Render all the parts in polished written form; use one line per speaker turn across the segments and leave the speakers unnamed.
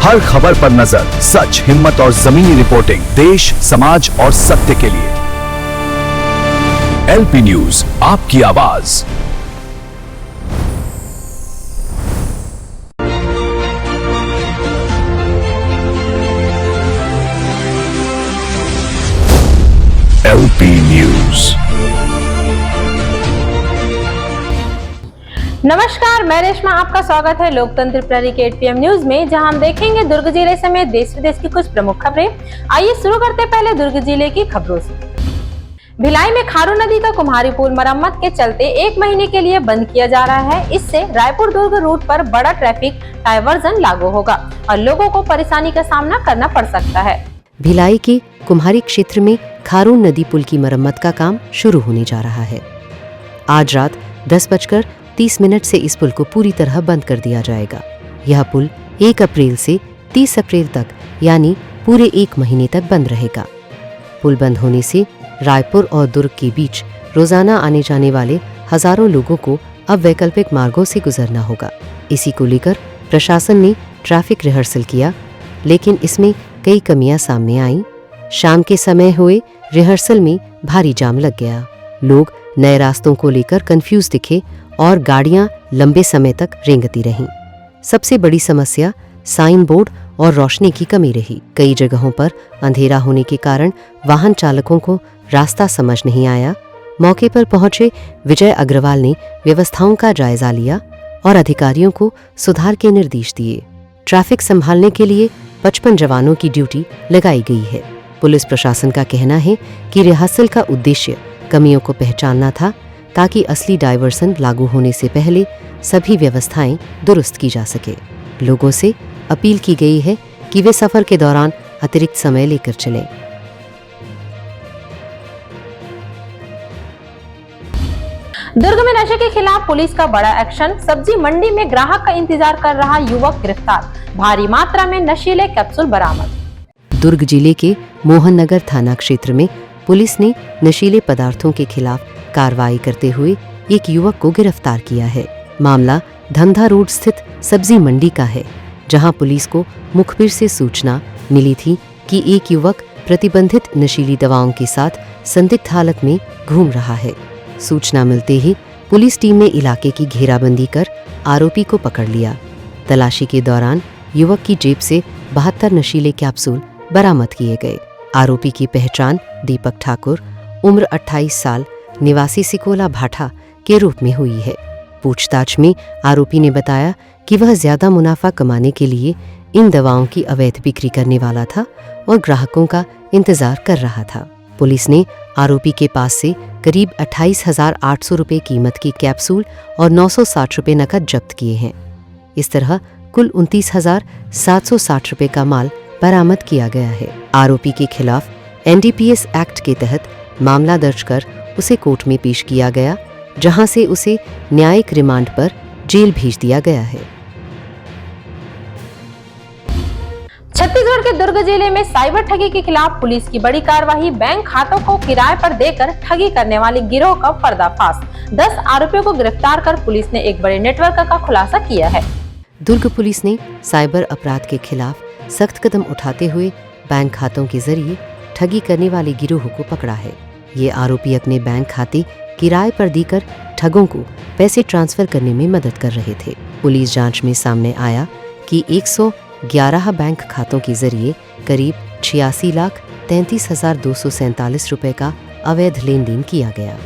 हर खबर पर नजर, सच, हिम्मत और जमीनी रिपोर्टिंग, देश, समाज और सत्य के लिए। एलपी न्यूज, आपकी आवाज। LP news.
नमस्कार, मैं रेशमा, आपका स्वागत है लोकतंत्र प्रहरी के 8 PM न्यूज में, जहां हम देखेंगे दुर्ग जिले समेत देश विदेश की कुछ प्रमुख खबरें। आइए शुरू करते पहले दुर्ग जिले की खबरों से। भिलाई में खारू नदी का कुम्हारी पुल मरम्मत के चलते 1 महीने के लिए बंद किया जा रहा है। इससे रायपुर दुर्ग रूट पर बड़ा ट्रैफिक डायवर्जन लागू होगा और लोगों को परेशानी का सामना करना पड़ सकता है।
भिलाई के कुम्हारी क्षेत्र में खारू नदी पुल की मरम्मत का काम शुरू होने जा रहा है। आज रात 10:30 से इस पुल को पूरी तरह बंद कर दिया जाएगा। यह पुल 1 अप्रैल से 30 अप्रैल तक यानी पूरे 1 महीने तक बंद रहेगा। पुल बंद होने से रायपुर और दुर्ग के बीच रोजाना आने जाने वाले हजारों लोगों को अब वैकल्पिक मार्गों से गुजरना होगा। इसी को लेकर प्रशासन ने ट्रैफिक रिहर्सल किया, लेकिन इसमें कई कमियां सामने आईं। शाम के समय हुए रिहर्सल में भारी जाम लग गया। लोग नए रास्तों को लेकर कंफ्यूज दिखे और गाड़ियां लंबे समय तक रेंगती रहीं। सबसे बड़ी समस्या साइन बोर्ड और रोशनी की कमी रही। कई जगहों पर अंधेरा होने के कारण वाहन चालकों को रास्ता समझ नहीं आया। मौके पर पहुंचे विजय अग्रवाल ने व्यवस्थाओं का जायजा लिया और अधिकारियों को सुधार के निर्देश दिए। ट्रैफिक संभालने के लिए 55 जवानों की ड्यूटी लगाई गई है। पुलिस प्रशासन का कहना है कि रिहर्सल का उद्देश्य कमियों को पहचानना था, ताकि असली डायवर्सन लागू होने से पहले सभी व्यवस्थाएं दुरुस्त की जा सके। लोगों से अपील की गई है कि वे सफर के दौरान अतिरिक्त समय लेकर चलें।
दुर्ग में नशे के खिलाफ पुलिस का बड़ा एक्शन। सब्जी मंडी में ग्राहक का इंतजार कर रहा युवक गिरफ्तार। भारी मात्रा में नशीले कैप्सूल बरामद।
दुर्ग जिले के मोहन नगर थाना क्षेत्र में पुलिस ने नशीले पदार्थों के खिलाफ कार्रवाई करते हुए एक युवक को गिरफ्तार किया है। मामला धमधा रोड स्थित सब्जी मंडी का है, जहां पुलिस को मुखबिर से सूचना मिली थी कि एक युवक प्रतिबंधित नशीली दवाओं के साथ संदिग्ध हालत में घूम रहा है। सूचना मिलते ही पुलिस टीम ने इलाके की घेराबंदी कर आरोपी को पकड़ लिया। तलाशी के दौरान युवक की जेब से 72 नशीले कैप्सूल बरामद किए गए। आरोपी की पहचान दीपक ठाकुर, उम्र 28 साल, निवासी सिकोला भाठा के रूप में हुई है। पूछताछ में आरोपी ने बताया कि वह ज्यादा मुनाफा कमाने के लिए इन दवाओं की अवैध बिक्री करने वाला था और ग्राहकों का इंतजार कर रहा था। पुलिस ने आरोपी के पास से करीब 28,800 रुपए कीमत की कैप्सूल और 960 रुपए नकद जब्त किए हैं। इस तरह कुल 29,760 रुपए का माल बरामद किया गया है। आरोपी के खिलाफ NDPS एक्ट के तहत मामला दर्ज कर उसे कोर्ट में पेश किया गया, जहां से उसे न्यायिक रिमांड पर जेल भेज दिया गया है।
छत्तीसगढ़ के दुर्ग जिले में साइबर ठगी के खिलाफ पुलिस की बड़ी कार्रवाई। बैंक खातों को किराए पर देकर ठगी करने वाले गिरोह का पर्दाफाश। 10 आरोपियों को गिरफ्तार कर पुलिस ने एक बड़े नेटवर्क का खुलासा किया है।
दुर्ग पुलिस ने साइबर अपराध के खिलाफ सख्त कदम उठाते हुए बैंक खातों के जरिए ठगी करने वाले गिरोह को पकड़ा है। ये आरोपी अपने बैंक खाते किराए पर देकर ठगों को पैसे ट्रांसफर करने में मदद कर रहे थे। पुलिस जांच में सामने आया कि 111 बैंक खातों के जरिए करीब 86,33,247 रुपए का अवैध लेन देन किया गया।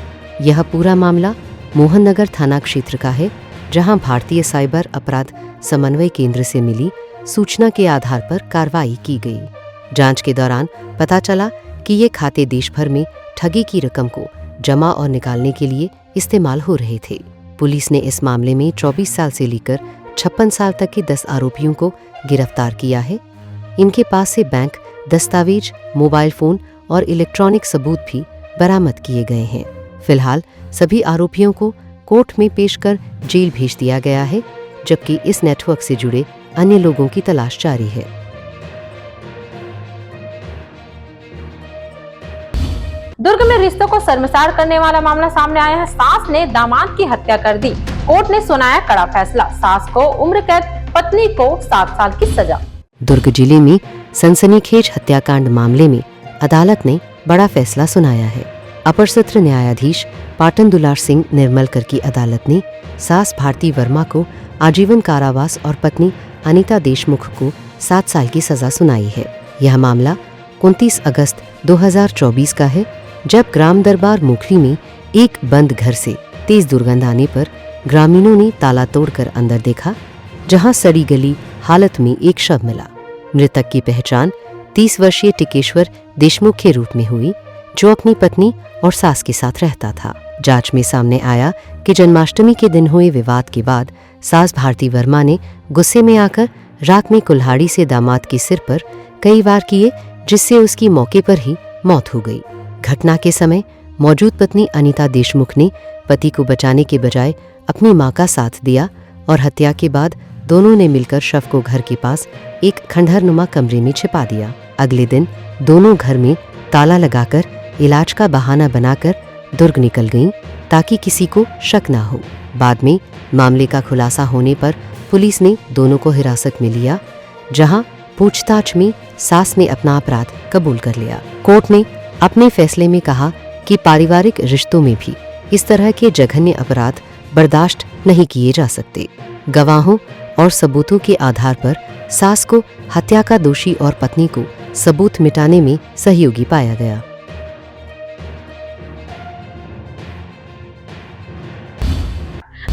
यह पूरा मामला मोहन नगर थाना क्षेत्र का है, जहां भारतीय साइबर अपराध समन्वय केंद्र से मिली सूचना के आधार पर कार्रवाई की गई। जांच के दौरान पता चला कि ये खाते देश भर में ठगी की रकम को जमा और निकालने के लिए इस्तेमाल हो रहे थे। पुलिस ने इस मामले में 24 साल से लेकर 56 साल तक के 10 आरोपियों को गिरफ्तार किया है। इनके पास से बैंक, दस्तावेज, मोबाइल फोन और इलेक्ट्रॉनिक सबूत भी बरामद किए गए हैं। फिलहाल सभी आरोपियों को कोर्ट में पेश कर जेल भेज दिया गया है, जबकि इस नेटवर्क से जुड़े अन्य लोगों की तलाश जारी है।
दुर्ग में रिश्तों को शर्मसार करने वाला मामला सामने आया है। सास ने दामाद की हत्या कर दी। कोर्ट ने सुनाया कड़ा फैसला। सास को उम्र कैद, पत्नी को 7 साल की सजा।
दुर्ग जिले में सनसनीखेज हत्याकांड मामले में अदालत ने बड़ा फैसला सुनाया है। अपर सत्र न्यायाधीश पाटन दुलार सिंह निर्मलकर की अदालत ने सास भारती वर्मा को आजीवन कारावास और पत्नी अनीता देशमुख को 7 साल की सजा सुनाई है। यह मामला 29 अगस्त 2024 का है, जब ग्राम दरबार मुखली में एक बंद घर से तेज दुर्गंध आने पर ग्रामीणों ने ताला तोड़कर अंदर देखा, जहां सड़ी गली हालत में एक शव मिला। मृतक की पहचान 30 वर्षीय टिकेश्वर देशमुख के रूप में हुई, जो अपनी पत्नी और सास के साथ रहता था। जांच में सामने आया कि जन्माष्टमी के दिन हुए विवाद के बाद सास भारती वर्मा ने गुस्से में आकर रात में कुल्हाड़ी से दामाद के सिर पर कई वार किए, जिससे उसकी मौके पर ही मौत हो गई। घटना के समय मौजूद पत्नी अनीता देशमुख ने पति को बचाने के बजाय अपनी मां का साथ दिया और हत्या के बाद दोनों ने मिलकर शव को घर के पास एक खंडहरनुमा कमरे में छिपा दिया। अगले दिन दोनों घर में ताला लगाकर इलाज का बहाना बनाकर दुर्ग निकल गईं, ताकि किसी को शक ना हो। बाद में मामले का खुलासा होने पर पुलिस ने दोनों को हिरासत में लिया, जहां पूछताछ में सास ने अपना अपराध कबूल कर लिया। कोर्ट ने अपने फैसले में कहा कि पारिवारिक रिश्तों में भी इस तरह के जघन्य अपराध बर्दाश्त नहीं किए जा सकते। गवाहों और सबूतों के आधार पर सास को हत्या का दोषी और पत्नी को सबूत मिटाने में सहयोगी पाया गया।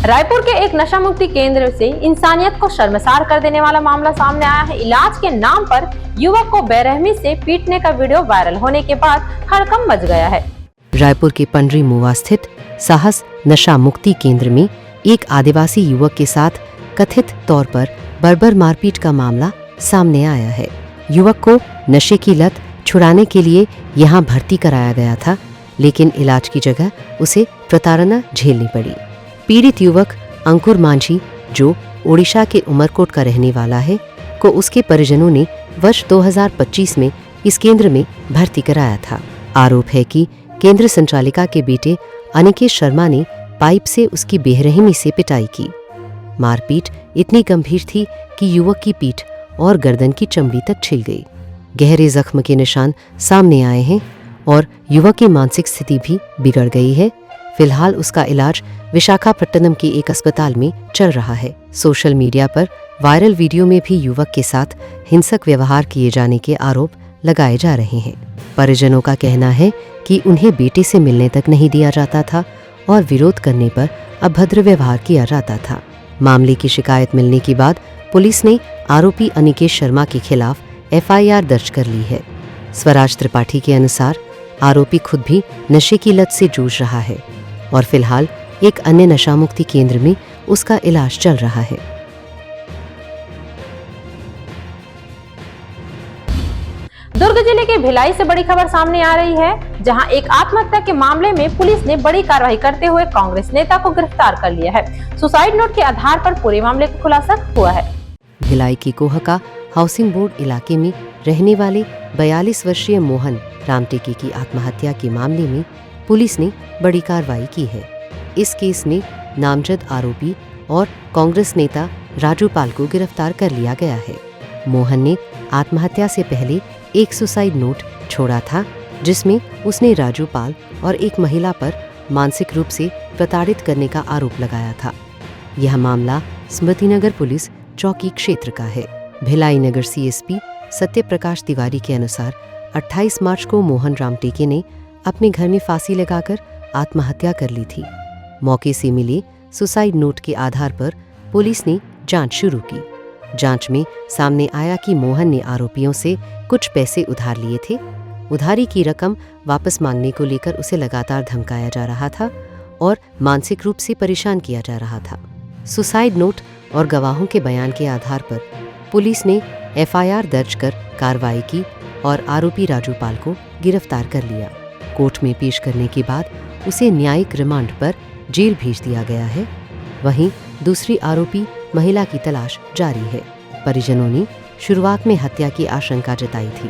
रायपुर के एक नशा मुक्ति केंद्र से इंसानियत को शर्मसार कर देने वाला मामला सामने आया है। इलाज के नाम पर युवक को बेरहमी से पीटने का वीडियो वायरल होने के बाद हड़कंप मच गया है।
रायपुर के पंडरी मुवा स्थित साहस नशा मुक्ति केंद्र में एक आदिवासी युवक के साथ कथित तौर पर बर्बर मारपीट का मामला सामने आया है। युवक को नशे की लत छुड़ाने के लिए यहां भर्ती कराया गया था, लेकिन इलाज की जगह उसे प्रताड़ना झेलनी पड़ी। पीड़ित युवक अंकुर मांझी, जो ओडिशा के उमरकोट का रहने वाला है, को उसके परिजनों ने वर्ष 2025 में इस केंद्र में भर्ती कराया था। आरोप है कि केंद्र संचालिका के बेटे अनिकेत शर्मा ने पाइप से उसकी बेरहमी से पिटाई की। मारपीट इतनी गंभीर थी कि युवक की पीठ और गर्दन की चमड़ी तक छिल गई। गहरे जख्म के निशान सामने आए हैं और युवक की मानसिक स्थिति भी बिगड़ गई है। फिलहाल उसका इलाज विशाखापट्टनम के एक अस्पताल में चल रहा है। सोशल मीडिया पर वायरल वीडियो में भी युवक के साथ हिंसक व्यवहार किए जाने के आरोप लगाए जा रहे हैं। परिजनों का कहना है कि उन्हें बेटे से मिलने तक नहीं दिया जाता था और विरोध करने पर अभद्र व्यवहार किया जाता था। मामले की शिकायत मिलने के बाद पुलिस ने आरोपी अनिकेत शर्मा के खिलाफ FIR दर्ज कर ली है। स्वराज त्रिपाठी के अनुसार आरोपी खुद भी नशे की लत से जूझ रहा है और फिलहाल एक अन्य नशा मुक्ति केंद्र में उसका इलाज चल रहा है।
दुर्ग जिले के भिलाई से बड़ी खबर सामने आ रही है, जहां एक आत्महत्या के मामले में पुलिस ने बड़ी कार्रवाई करते हुए कांग्रेस नेता को गिरफ्तार कर लिया है। सुसाइड नोट के आधार पर पूरे मामले का खुलासा हुआ है।
भिलाई की कोहका हाउसिंग बोर्ड इलाके में रहने वाले 42 वर्षीय मोहन रामटेके की आत्महत्या के मामले में पुलिस ने बड़ी कार्रवाई की है। इस केस में नामजद आरोपी और कांग्रेस नेता राजू पाल को गिरफ्तार कर लिया गया है। मोहन ने आत्महत्या से पहले एक सुसाइड नोट छोड़ा था, जिसमें उसने राजू पाल और एक महिला पर मानसिक रूप से प्रताड़ित करने का आरोप लगाया था। यह मामला स्मृतिनगर पुलिस चौकी क्षेत्र का है। भिलाई नगर CSP सत्य प्रकाश तिवारी के अनुसार 28 मार्च को मोहन रामटेके ने अपने घर में फांसी लगाकर आत्महत्या कर ली थी। मौके से मिले सुसाइड नोट के आधार पर पुलिस ने जांच शुरू की। जांच में सामने आया कि मोहन ने आरोपियों से कुछ पैसे उधार लिए थे। उधारी की रकम वापस मांगने को लेकर उसे लगातार धमकाया जा रहा था और मानसिक रूप से परेशान किया जा रहा था। सुसाइड नोट और गवाहों के बयान के आधार पर पुलिस ने FIR दर्ज कर कार्रवाई की और आरोपी राजू पाल को गिरफ्तार कर लिया। कोर्ट में पेश करने के बाद उसे न्यायिक रिमांड पर जेल भेज दिया गया है। वहीं दूसरी आरोपी महिला की तलाश जारी है। परिजनों ने शुरुआत में हत्या की आशंका जताई थी,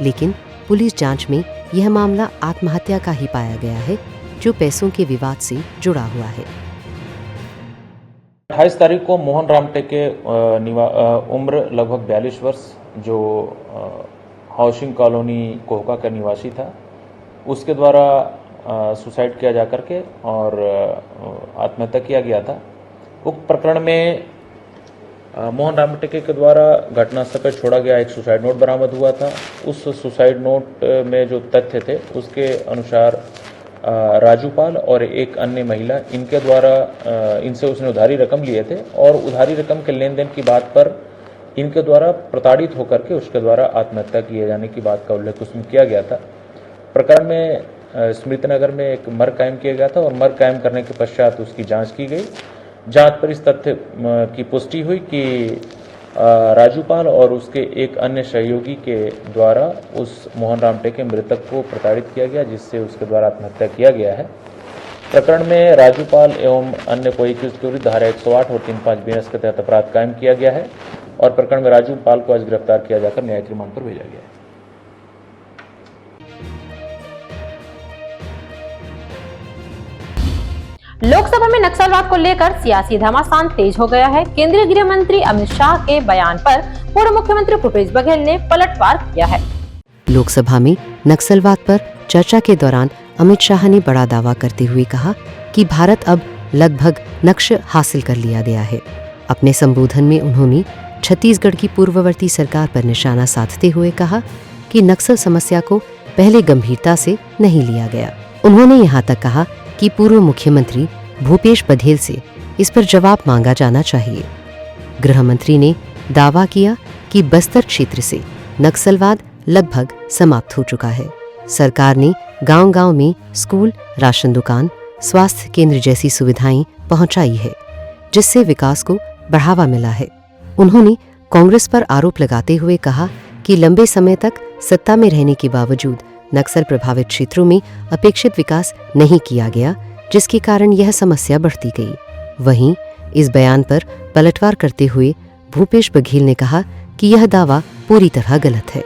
लेकिन पुलिस जांच में यह मामला आत्महत्या का ही पाया गया है, जो पैसों के विवाद से जुड़ा हुआ है।
28 तारीख को मोहन रामटेके उम्र लगभग 42 वर्ष, जो हाउसिंग कॉलोनी कोहका का निवासी था, उसके द्वारा सुसाइड किया जा करके और आत्महत्या किया गया था। उक्त प्रकरण में मोहन रामटेके के द्वारा घटनास्थल पर छोड़ा गया एक सुसाइड नोट बरामद हुआ था। उस सुसाइड नोट में जो तथ्य थे उसके अनुसार राजूपाल और एक अन्य महिला इनके द्वारा इनसे उसने उधारी रकम लिए थे और उधारी रकम के लेन देन की बात पर इनके द्वारा प्रताड़ित होकर के उसके द्वारा आत्महत्या किए जाने की बात का उल्लेख उसमें किया गया था। प्रकरण में स्मृतिनगर में एक मर्ग कायम किया गया था और मर्ग कायम करने के पश्चात उसकी जांच की गई। जांच पर इस तथ्य की पुष्टि हुई कि राजूपाल और उसके एक अन्य सहयोगी के द्वारा उस मोहन रामटेके मृतक को प्रताड़ित किया गया, जिससे उसके द्वारा आत्महत्या किया गया है। प्रकरण में राजूपाल एवं अन्य को एक्यूज के विरुद्ध धारा 108 और 35 बीएनएस के तहत अपराध कायम किया गया है और प्रकरण में राजूपाल को आज गिरफ्तार किया जाकर न्यायिक रिमांड पर भेजा गया है।
लोकसभा में नक्सलवाद को लेकर सियासी घमासान तेज हो गया है। केंद्रीय गृह मंत्री अमित शाह के बयान पर पूर्व मुख्यमंत्री भूपेश बघेल ने पलटवार किया है।
लोकसभा में नक्सलवाद पर चर्चा के दौरान अमित शाह ने बड़ा दावा करते हुए कहा कि भारत अब लगभग लक्ष्य हासिल कर लिया गया है। अपने संबोधन में उन्होंने छत्तीसगढ़ की पूर्ववर्ती सरकार पर निशाना साधते हुए कहा कि नक्सल समस्या को पहले गंभीरता से नहीं लिया गया। उन्होंने यहाँ तक कहा कि पूर्व मुख्यमंत्री भूपेश बघेल से इस पर जवाब मांगा जाना चाहिए। गृह मंत्री ने दावा किया कि बस्तर क्षेत्र से नक्सलवाद लगभग समाप्त हो चुका है। सरकार ने गांव-गांव में स्कूल, राशन दुकान, स्वास्थ्य केंद्र जैसी सुविधाएं पहुंचाई है, जिससे विकास को बढ़ावा मिला है। उन्होंने कांग्रेस पर आरोप लगाते हुए कहा कि लंबे समय तक सत्ता में रहने के बावजूद नक्सल प्रभावित क्षेत्रों में अपेक्षित विकास नहीं किया गया, जिसके कारण यह समस्या बढ़ती गई। वहीं इस बयान पर पलटवार करते हुए भूपेश बघेल ने कहा कि यह दावा पूरी तरह गलत है।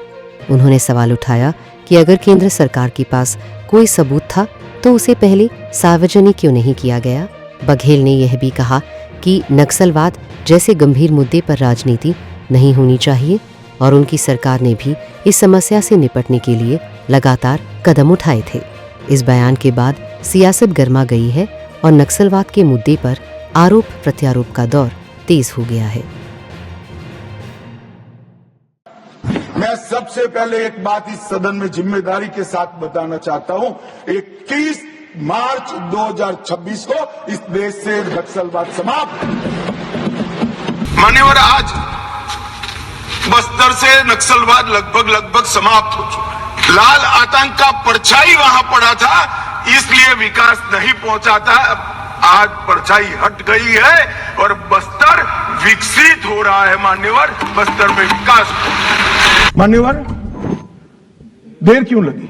उन्होंने सवाल उठाया कि अगर केंद्र सरकार के पास कोई सबूत था तो उसे पहले सार्वजनिक क्यों नहीं किया गया। बघेल ने यह भी कहा कि नक्सलवाद जैसे गंभीर मुद्दे पर राजनीति नहीं होनी चाहिए और उनकी सरकार ने भी इस समस्या से निपटने के लिए लगातार कदम उठाए थे। इस बयान के बाद सियासत गर्मा गई है और नक्सलवाद के मुद्दे पर आरोप प्रत्यारोप का दौर तेज हो गया है।
मैं सबसे पहले एक बात इस सदन में जिम्मेदारी के साथ बताना चाहता हूं। 21 मार्च 2026 को इस देश से नक्सलवाद समाप्त।
मान्यवर, आज बस्तर से नक्सलवाद लगभग समाप्त हो चुका है। लाल आतंक का परछाई वहां पड़ा था, इसलिए विकास नहीं पहुंचा था। आज परछाई हट गई है और बस्तर विकसित हो रहा है। मान्यवर, बस्तर में विकास।
मान्यवर, देर क्यों लगी?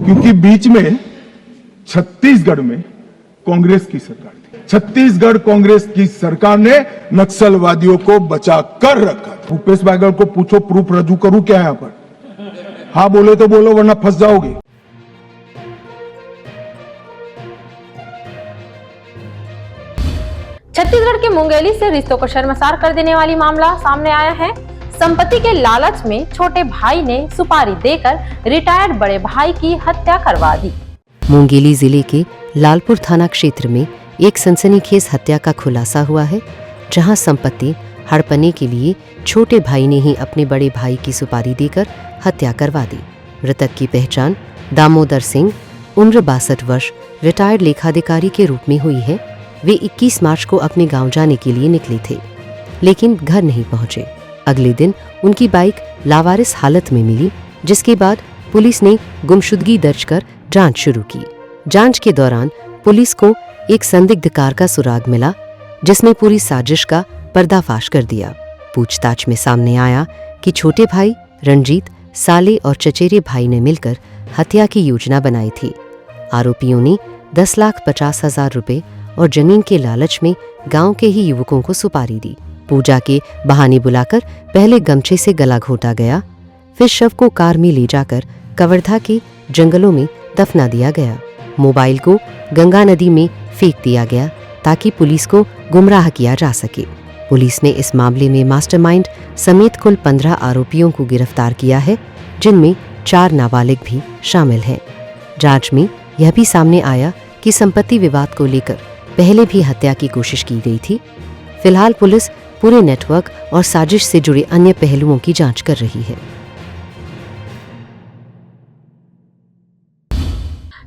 क्योंकि बीच में छत्तीसगढ़ में कांग्रेस की सरकार थी। छत्तीसगढ़ कांग्रेस की सरकार ने नक्सलवादियों को बचा कर रखा। भूपेश बघेल को पूछो, प्रूफ रजू करूं क्या यहां पर? हाँ बोले तो बोलो, वरना फंस जाओगे।
छत्तीसगढ़ के मुंगेली से रिश्तों को शर्मसार कर देने वाली मामला सामने आया है। संपत्ति के लालच में छोटे भाई ने सुपारी देकर रिटायर्ड बड़े भाई की हत्या करवा दी।
मुंगेली जिले के लालपुर थाना क्षेत्र में एक सनसनीखेज हत्या का खुलासा हुआ है, जहां संपत्ति हड़पने के लिए छोटे भाई ने ही अपने बड़े भाई की सुपारी देकर हत्या करवा दी। मृतक की पहचान दामोदर सिंह, उम्र 62 वर्ष, रिटायर्ड लेखाधिकारी के रूप में हुई है। वे 21 मार्च को अपने गांव जाने के लिए निकले थे, लेकिन घर नहीं पहुंचे। अगले दिन उनकी बाइक लावारिस हालत में मिली, जिसके बाद पुलिस ने गुमशुदगी दर्ज कर जांच शुरू की। जांच के दौरान पुलिस को एक संदिग्ध कार का सुराग मिला, जिसने पूरी साजिश का पर्दाफाश कर दिया। पूछताछ में सामने आया कि छोटे भाई रणजीत, साले और चचेरे भाई ने मिलकर हत्या की योजना बनाई थी। आरोपियों ने 10,50,000 रुपए और जमीन के लालच में गांव के ही युवकों को सुपारी दी। पूजा के बहाने बुलाकर पहले गमछे से गला घोटा गया, फिर शव को कार में ले जाकर कवर्धा के जंगलों में दफना दिया गया। मोबाइल को गंगा नदी में फेंक दिया गया ताकि पुलिस को गुमराह किया जा सके। पुलिस ने इस मामले में मास्टरमाइंड समेत कुल 15 आरोपियों को गिरफ्तार किया है, जिनमें 4 नाबालिग भी शामिल हैं। जांच में यह भी सामने आया कि संपत्ति विवाद को लेकर पहले भी हत्या की कोशिश की गई थी। फिलहाल पुलिस पूरे नेटवर्क और साजिश से जुड़े अन्य पहलुओं की जांच कर रही है।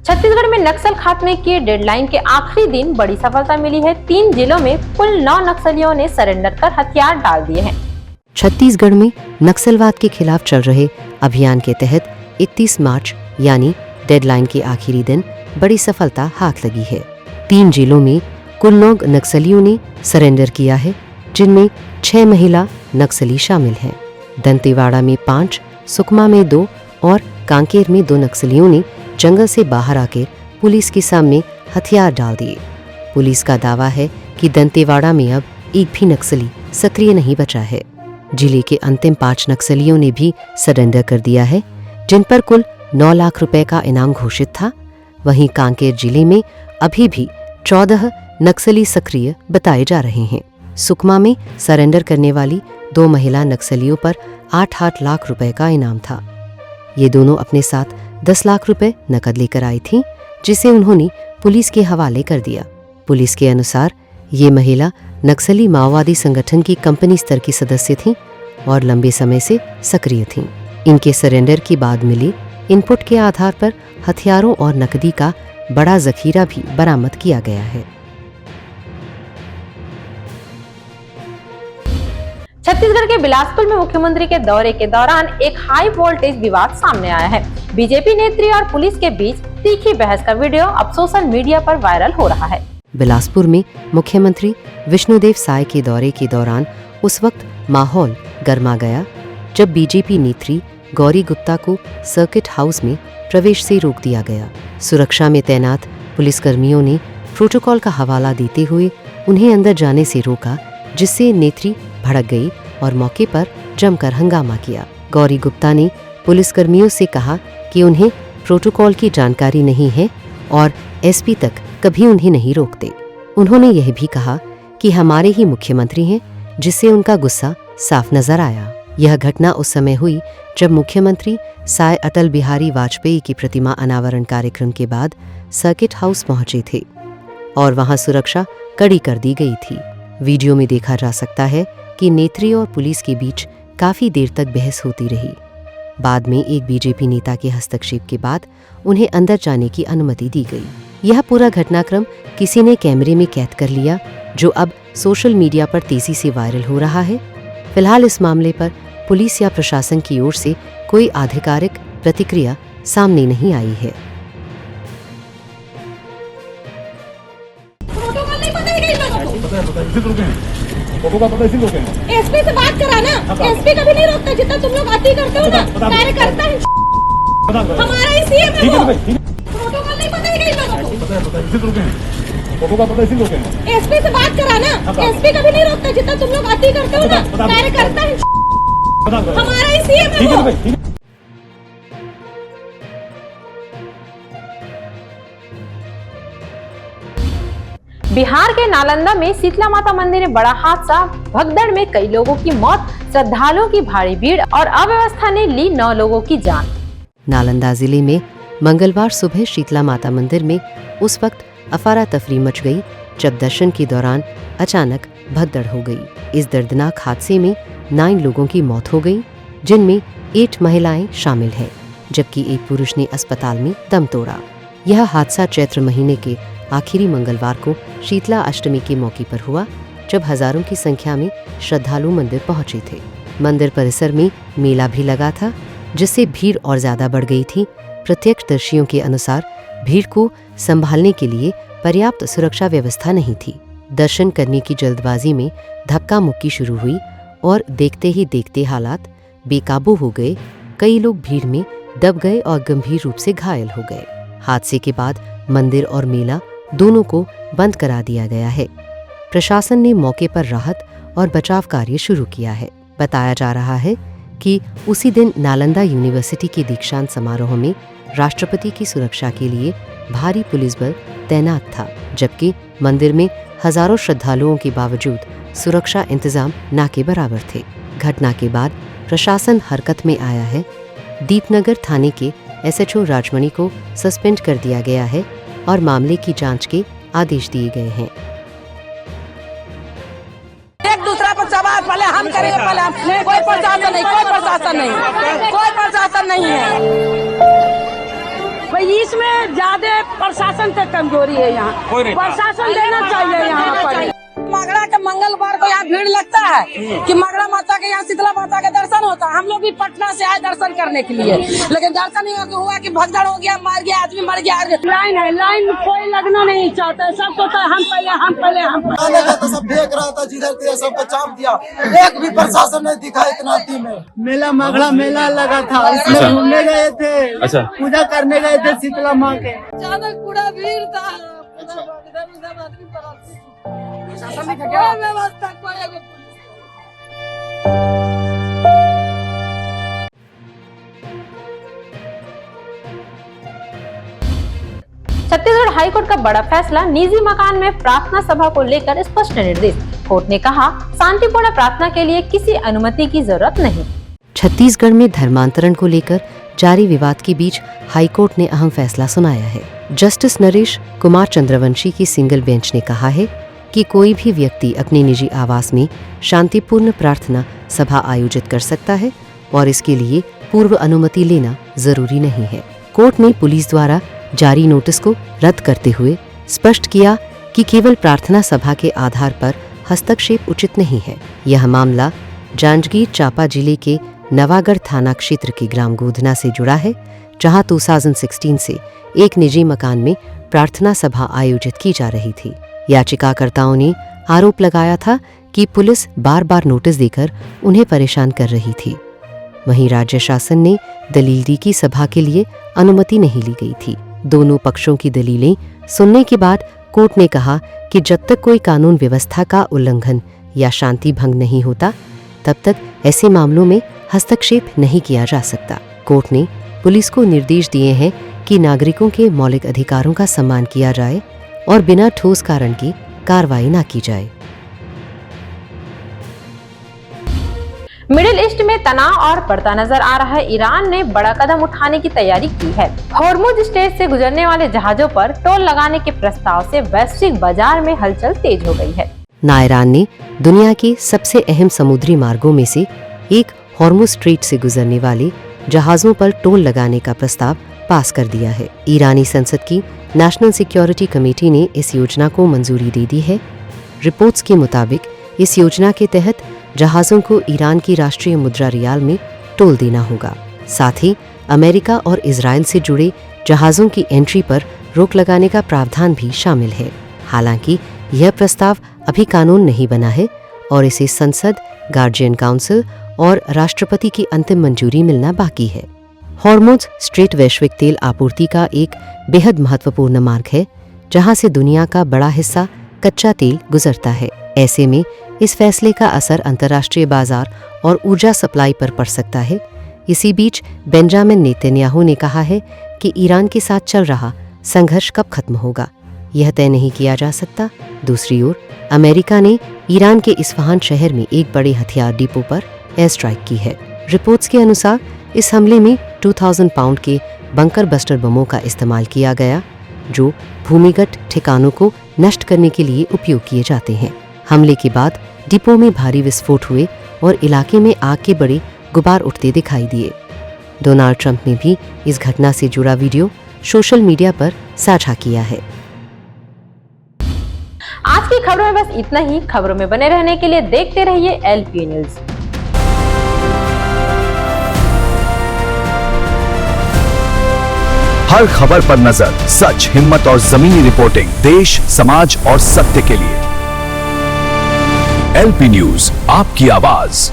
छत्तीसगढ़ में नक्सल खात्मे की डेडलाइन के आखिरी दिन बड़ी सफलता मिली है। 3 जिलों में कुल 9 नक्सलियों ने सरेंडर कर हथियार डाल दिए हैं।
छत्तीसगढ़ में नक्सलवाद के खिलाफ चल रहे अभियान के तहत 31 मार्च यानी डेडलाइन के आखिरी दिन बड़ी सफलता हाथ लगी है। 3 जिलों में कुल 9 नक्सलियों ने सरेंडर किया है, जिनमें 6 महिला नक्सली शामिल हैं। दंतेवाड़ा में 5, सुकमा में 2 और कांकेर में 2 नक्सलियों ने जंगल से बाहर आकर पुलिस के सामने हथियार डाल दिए। पुलिस का दावा है कि दंतेवाड़ा में अब एक भी नक्सली सक्रिय नहीं बचा है। जिले के अंतिम 5 नक्सलियों ने भी सरेंडर कर दिया है, जिन पर कुल 9 लाख रुपए का इनाम घोषित था। वहीं कांकेर जिले में अभी भी 14 नक्सली सक्रिय बताए जा रहे हैं। सुकमा में सरेंडर करने वाली 2 महिला नक्सलियों पर 8 लाख रुपए का इनाम था। ये दोनों अपने साथ 10 लाख रुपए नकद लेकर आई थीं, जिसे उन्होंने पुलिस के हवाले कर दिया। पुलिस के अनुसार ये महिला नक्सली माओवादी संगठन की कंपनी स्तर की सदस्य थीं और लंबे समय से सक्रिय थीं। इनके सरेंडर के बाद मिले इनपुट के आधार पर हथियारों और नकदी का बड़ा जखीरा भी बरामद किया गया है।
छत्तीसगढ़ के बिलासपुर में मुख्यमंत्री के दौरे के दौरान एक हाई वोल्टेज विवाद सामने आया है। बीजेपी नेत्री और पुलिस के बीच तीखी बहस का वीडियो अब सोशल मीडिया पर वायरल हो रहा है।
बिलासपुर में मुख्यमंत्री विष्णुदेव साय के दौरे के दौरान उस वक्त माहौल गर्मा गया जब बीजेपी नेत्री गौरी गुप्ता को सर्किट हाउस में प्रवेश से रोक दिया गया। सुरक्षा में तैनात पुलिसकर्मियों ने प्रोटोकॉल का हवाला देते हुए उन्हें अंदर जाने से रोका, जिससे नेत्री भड़क गई और मौके पर जमकर हंगामा किया। गौरी गुप्ता ने पुलिसकर्मियों से कहा कि उन्हें प्रोटोकॉल की जानकारी नहीं है और एसपी तक कभी उन्हें नहीं रोकते। उन्होंने यह भी कहा कि हमारे ही मुख्यमंत्री हैं, जिससे उनका गुस्सा साफ नजर आया। यह घटना उस समय हुई जब मुख्यमंत्री साय अटल बिहारी वाजपेयी की प्रतिमा अनावरण कार्यक्रम के बाद सर्किट हाउस पहुंचे थे और वहां सुरक्षा कड़ी कर दी गई थी। वीडियो में देखा जा सकता है कि नेत्री और पुलिस के बीच काफी देर तक बहस होती रही। बाद में एक बीजेपी नेता के हस्तक्षेप के बाद उन्हें अंदर जाने की अनुमति दी गई। यह पूरा घटनाक्रम किसी ने कैमरे में कैद कर लिया, जो अब सोशल मीडिया पर तेजी से वायरल हो रहा है। फिलहाल इस मामले पर पुलिस या प्रशासन की ओर से कोई आधिकारिक प्रतिक्रिया सामने नहीं आई है।
एसपी से बात करा ना, एसपी कभी नहीं रोकता, जितना तुम लोग अति करते हो ना, कार्यकर्ता है हमारा ही सीएम है वो। प्रोटोकॉल नहीं पता है एसपी से बात करा ना, एसपी कभी नहीं रोकता, जितना तुम लोग अति करते हो ना, कार्यकर्ता है हमारा ही सीएम है वो।
बिहार के नालंदा में शीतला माता मंदिर में बड़ा हादसा, भगदड़ में कई लोगों की मौत, श्रद्धालुओं की भारी भीड़ और अव्यवस्था ने ली 9 लोगों की जान।
नालंदा जिले में मंगलवार सुबह शीतला माता मंदिर में उस वक्त अफरा तफरी मच गई जब दर्शन के दौरान अचानक भगदड़ हो गई। इस दर्दनाक हादसे में 9 लोगों की मौत हो गई, जिनमें 8 महिलाएं शामिल हैं, जबकि एक पुरुष ने अस्पताल में दम तोड़ा। यह हादसा चैत्र महीने के आखिरी मंगलवार को शीतला अष्टमी के मौके पर हुआ, जब हजारों की संख्या में श्रद्धालु मंदिर पहुंचे थे। मंदिर परिसर में मेला भी लगा था, जिससे भीड़ और ज्यादा बढ़ गई थी। प्रत्यक्षदर्शियों के अनुसार भीड़ को संभालने के लिए पर्याप्त सुरक्षा व्यवस्था नहीं थी। दर्शन करने की जल्दबाजी में धक्का मुक्की शुरू हुई और देखते ही देखते हालात बेकाबू हो गए। कई लोग भीड़ में दब गए और गंभीर रूप से घायल हो गए। हादसे के बाद मंदिर और मेला दोनों को बंद करा दिया गया है। प्रशासन ने मौके पर राहत और बचाव कार्य शुरू किया है। बताया जा रहा है कि उसी दिन नालंदा यूनिवर्सिटी के दीक्षांत समारोह में राष्ट्रपति की सुरक्षा के लिए भारी पुलिस बल तैनात था, जबकि मंदिर में हजारों श्रद्धालुओं के बावजूद सुरक्षा इंतजाम ना के बराबर थे। घटना के बाद प्रशासन हरकत में आया है। दीपनगर थाने के SHO राजमणि को सस्पेंड कर दिया गया है और मामले की जांच के आदेश दिए गए हैं।
एक दूसरा पर सवाल पहले हम करेंगे, पहले हम। कोई प्रशासन नहीं, कोई प्रशासन नहीं, कोई प्रशासन नहीं है। भाई इसमें ज्यादा प्रशासन से कमजोरी है। यहाँ प्रशासन देना चाहिए। यहाँ पर मगड़ा के मंगलवार को यहाँ भीड़ लगता है कि मगड़ा माता के यहाँ शीतला माता का दर्शन होता है। हम लोग भी पटना से आए दर्शन करने के लिए, लेकिन दर्शन ही हुआ कि भगदड़ हो गया, मार गया, आदमी मर गया। लाइन है, लाइन कोई लगना नहीं चाहता, सब सोचता है हम पहले, हम पहले, हम पहले।
तो सब देख रहा था, जिधर थे सबको चाप दिया। एक भी प्रशासन नहीं दिखा इतना में। मेला मगड़ा मेला लगा था, इसमें घूमने गए थे, पूजा करने गए थे शीतला माँ के।
ज्यादा पूरा भीड़ था। व्यवस्था
छत्तीसगढ़ हाईकोर्ट का बड़ा फैसला, निजी मकान में प्रार्थना सभा को लेकर स्पष्ट निर्देश। कोर्ट ने कहा, शांतिपूर्ण प्रार्थना के लिए किसी अनुमति की जरूरत नहीं।
छत्तीसगढ़ में धर्मांतरण को लेकर जारी विवाद के बीच हाईकोर्ट ने अहम फैसला सुनाया है। जस्टिस नरेश कुमार चंद्रवंशी की सिंगल बेंच ने कहा है कि कोई भी व्यक्ति अपने निजी आवास में शांतिपूर्ण प्रार्थना सभा आयोजित कर सकता है और इसके लिए पूर्व अनुमति लेना जरूरी नहीं है। कोर्ट ने पुलिस द्वारा जारी नोटिस को रद्द करते हुए स्पष्ट किया कि केवल प्रार्थना सभा के आधार पर हस्तक्षेप उचित नहीं है। यह मामला जांजगीर चांपा जिले के नवागढ़ थाना क्षेत्र के ग्राम गोधना से जुड़ा है, जहां 2016 से एक निजी मकान में प्रार्थना सभा आयोजित की जा रही थी। याचिकाकर्ताओं ने आरोप लगाया था कि पुलिस बार बार नोटिस देकर उन्हें परेशान कर रही थी। वहीं राज्य शासन ने दलील दी कि सभा के लिए अनुमति नहीं ली गई थी। दोनों पक्षों की दलीलें सुनने के बाद कोर्ट ने कहा कि जब तक कोई कानून व्यवस्था का उल्लंघन या शांति भंग नहीं होता, तब तक ऐसे मामलों में हस्तक्षेप नहीं किया जा सकता। कोर्ट ने पुलिस को निर्देश दिए हैं कि नागरिकों के मौलिक अधिकारों का सम्मान किया जाए और बिना ठोस कारण की कार्रवाई न की जाए।
मिडिल ईस्ट में तनाव और बढ़ता नजर आ रहा है। ईरान ने बड़ा कदम उठाने की तैयारी की है। हॉर्मुज स्ट्रेट से गुजरने वाले जहाजों पर टोल लगाने के प्रस्ताव से वैश्विक बाजार में हलचल तेज हो गई है। ईरान ने दुनिया के सबसे अहम समुद्री मार्गों में से एक हॉर्मुज स्ट्रेट से गुजरने वाले जहाजों पर टोल लगाने का प्रस्ताव पास कर दिया है। ईरानी संसद की नेशनल सिक्योरिटी कमेटी ने इस योजना को मंजूरी दे दी है। रिपोर्ट्स के मुताबिक इस योजना के तहत जहाजों को ईरान की राष्ट्रीय मुद्रा रियाल में टोल देना होगा। साथ ही अमेरिका और इजराइल से जुड़े जहाजों की एंट्री पर रोक लगाने का प्रावधान भी शामिल है। हालांकि यह प्रस्ताव अभी कानून नहीं बना है और इसे संसद, गार्जियन काउंसिल और राष्ट्रपति की अंतिम मंजूरी मिलना बाकी है। हॉर्मुज स्ट्रेट वैश्विक तेल आपूर्ति का एक बेहद महत्वपूर्ण मार्ग है, जहां से दुनिया का बड़ा हिस्सा कच्चा तेल गुजरता है। ऐसे में इस फैसले का असर अंतर्राष्ट्रीय बाजार और ऊर्जा सप्लाई पर पड़ सकता है। इसी बीच बेंजामिन नेतन्याहू ने कहा है कि ईरान के साथ चल रहा संघर्ष कब खत्म होगा, यह तय नहीं किया जा सकता। दूसरी ओर अमेरिका ने ईरान के इस्फहान शहर में एक बड़े हथियार डिपो पर एयर स्ट्राइक की है। रिपोर्ट्स के अनुसार इस हमले में 2000 पाउंड के बंकर बस्टर बमों का इस्तेमाल किया गया, जो भूमिगत ठिकानों को नष्ट करने के लिए उपयोग किए जाते हैं। हमले के बाद डिपो में भारी विस्फोट हुए और इलाके में आग के बड़े गुबार उठते दिखाई दिए। डोनाल्ड ट्रंप ने भी इस घटना से जुड़ा वीडियो सोशल मीडिया पर साझा किया है। आज की खबरों में बस इतना ही। खबरों में बने रहने के लिए देखते रहिए LP न्यूज।
हर खबर पर नजर, सच, हिम्मत और जमीनी रिपोर्टिंग, देश, समाज और सत्य के लिए। LP न्यूज, आपकी आवाज।